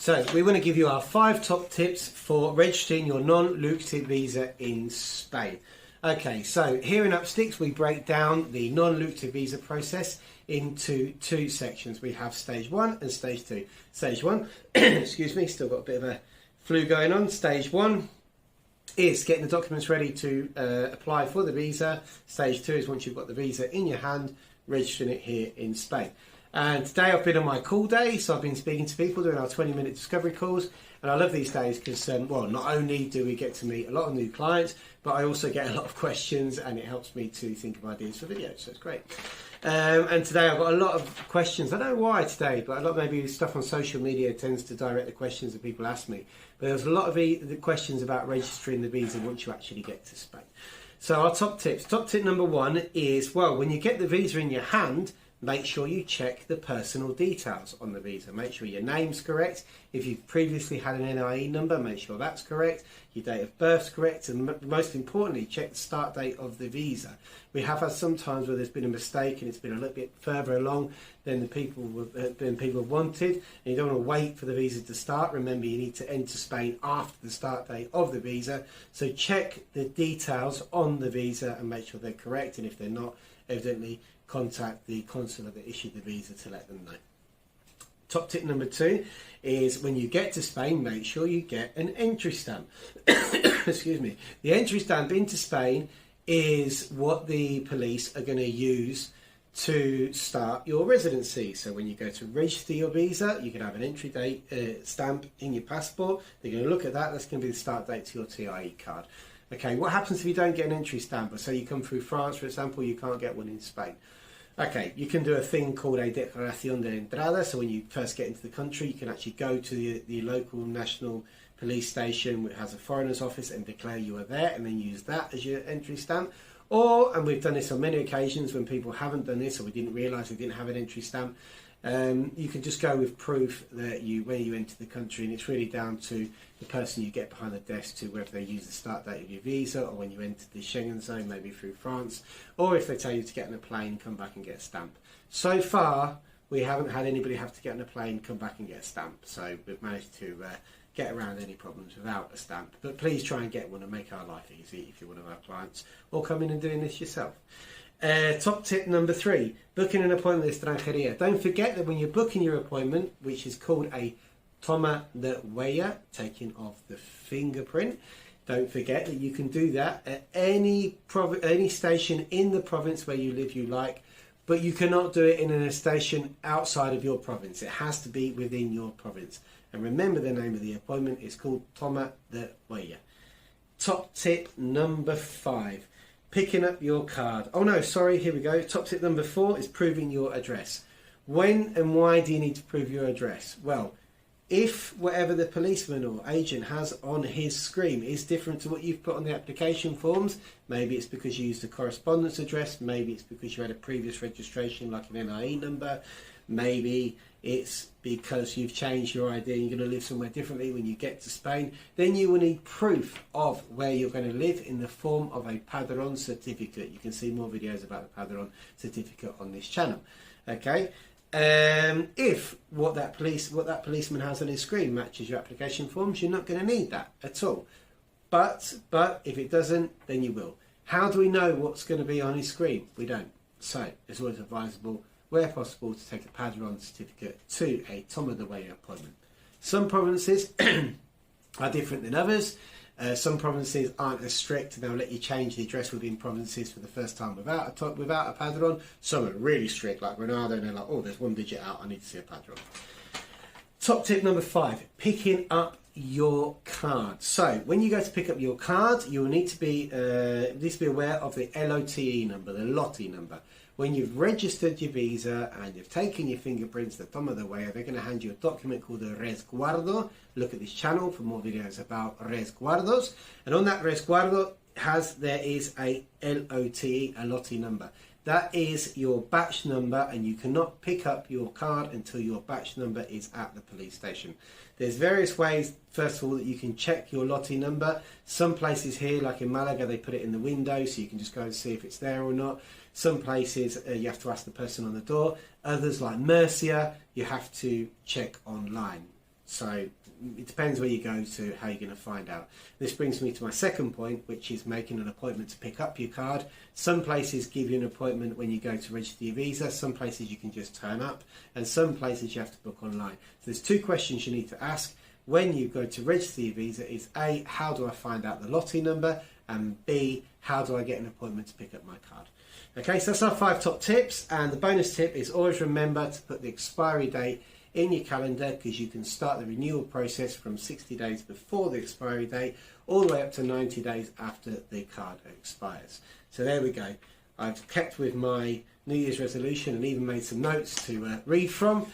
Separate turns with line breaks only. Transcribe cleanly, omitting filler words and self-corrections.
So we want to give you our 5 top tips for registering your non-lucrative visa in Spain. Okay, so here in Upsticks we break down the non-lucrative visa process into 2 sections. We have stage 1 and stage 2. Stage 1, excuse me, still got a bit of a flu going on. Stage 1 is getting the documents ready to apply for the visa. Stage 2 is once you've got the visa in your hand, registering it here in Spain. And today I've been on my call day, so I've been speaking to people doing our 20-minute discovery calls. And I love these days because, well, not only do we get to meet a lot of new clients, but I also get a lot of questions and it helps me to think of ideas for videos, so it's great. And today I've got a lot of questions. I don't know why today, but a lot maybe stuff on social media tends to direct the questions that people ask me. But there's a lot of the questions about registering the visa once you actually get to Spain. So our top tips. Top tip number 1 is, well, when you get the visa in your hand, make sure you check the personal details on the visa. Make sure your name's correct. If you've previously had an NIE number, make sure that's correct. Your date of birth's correct. And most importantly, check the start date of the visa. We have had some times where there's been a mistake and it's been a little bit further along than the people have wanted. And you don't want to wait for the visa to start. Remember, you need to enter Spain after the start date of the visa. So check the details on the visa and make sure they're correct. And if they're not, evidently contact the consulate that issued the visa to let them know. Top tip number 2 is when you get to Spain, make sure you get an entry stamp. Excuse me. The entry stamp into Spain is what the police are going to use to start your residency. So when you go to register your visa, you can have an entry date stamp in your passport. They're going to look at that. That's going to be the start date to your TIE card. Okay, what happens if you don't get an entry stamp? Or say you come through France, for example, you can't get one in Spain. Okay, you can do a thing called a declaración de entrada. So when you first get into the country, you can actually go to the local national police station, which has a foreigners office, and declare you are there, and then use that as your entry stamp. Or, and we've done this on many occasions when people haven't done this or we didn't realise we didn't have an entry stamp, you can just go with proof that when you enter the country, and it's really down to the person you get behind the desk to whether they use the start date of your visa or when you enter the Schengen zone, maybe through France, or if they tell you to get on a plane, come back and get a stamp. So far, we haven't had anybody have to get on a plane, come back and get a stamp. So we've managed to get around any problems without a stamp. But please try and get one and make our life easy if you're one of our clients, or come in and doing this yourself. Top tip number 3, booking an appointment with extranjeria. Don't forget that when you're booking your appointment, which is called a toma de huella, taking of the fingerprint, don't forget that you can do that at any station in the province where you live you like, but you cannot do it in a station outside of your province. It has to be within your province. And remember, the name of the appointment is called toma de huella. Top tip number 5. Picking up your card. Oh no, sorry, here we go. Top tip number 4 is proving your address. When and why do you need to prove your address? Well, if whatever the policeman or agent has on his screen is different to what you've put on the application forms, maybe it's because you used a correspondence address, maybe it's because you had a previous registration like an NIE number, maybe it's because you've changed your ID and you're going to live somewhere differently when you get to Spain, then you will need proof of where you're going to live in the form of a padrón certificate. You can see more videos about the padrón certificate on this channel. Okay, if what that policeman has on his screen matches your application forms, you're not going to need that at all. But if it doesn't, then you will. How do we know what's going to be on his screen? We don't. So it's always advisable, where possible, to take a padrón certificate to a toma de huella appointment. Some provinces are different than others. Some provinces aren't as strict, and they'll let you change the address within provinces for the first time without a padrón. Some are really strict, like Granada, and they're like, oh, there's 1 digit out, I need to see a padrón. Top tip number 5, picking up your card. So when you go to pick up your card, you will need to be aware of the LOTE number, the LOTI number. When you've registered your visa and you've taken your fingerprints, the toma de huella, they're going to hand you a document called a resguardo. Look at this channel for more videos about resguardos. And on that resguardo there is a LOTE, a LOTI number. That is your batch number, and you cannot pick up your card until your batch number is at the police station. There's various ways, first of all, that you can check your LOTI number. Some places here, like in Malaga, they put it in the window, so you can just go and see if it's there or not. Some places you have to ask the person on the door. Others, like Murcia, you have to check online. So it depends where you go to how you're going to find out. This brings me to my second point, which is making an appointment to pick up your card. Some places give you an appointment when you go to register your visa. Some places you can just turn up, and some places you have to book online. So there's two questions you need to ask when you go to register your visa is A, how do I find out the lottery number? And B, how do I get an appointment to pick up my card? Okay, so that's our 5 top tips, and the bonus tip is always remember to put the expiry date in your calendar, because you can start the renewal process from 60 days before the expiry date all the way up to 90 days after the card expires. So there we go. I've kept with my New Year's resolution and even made some notes to read from.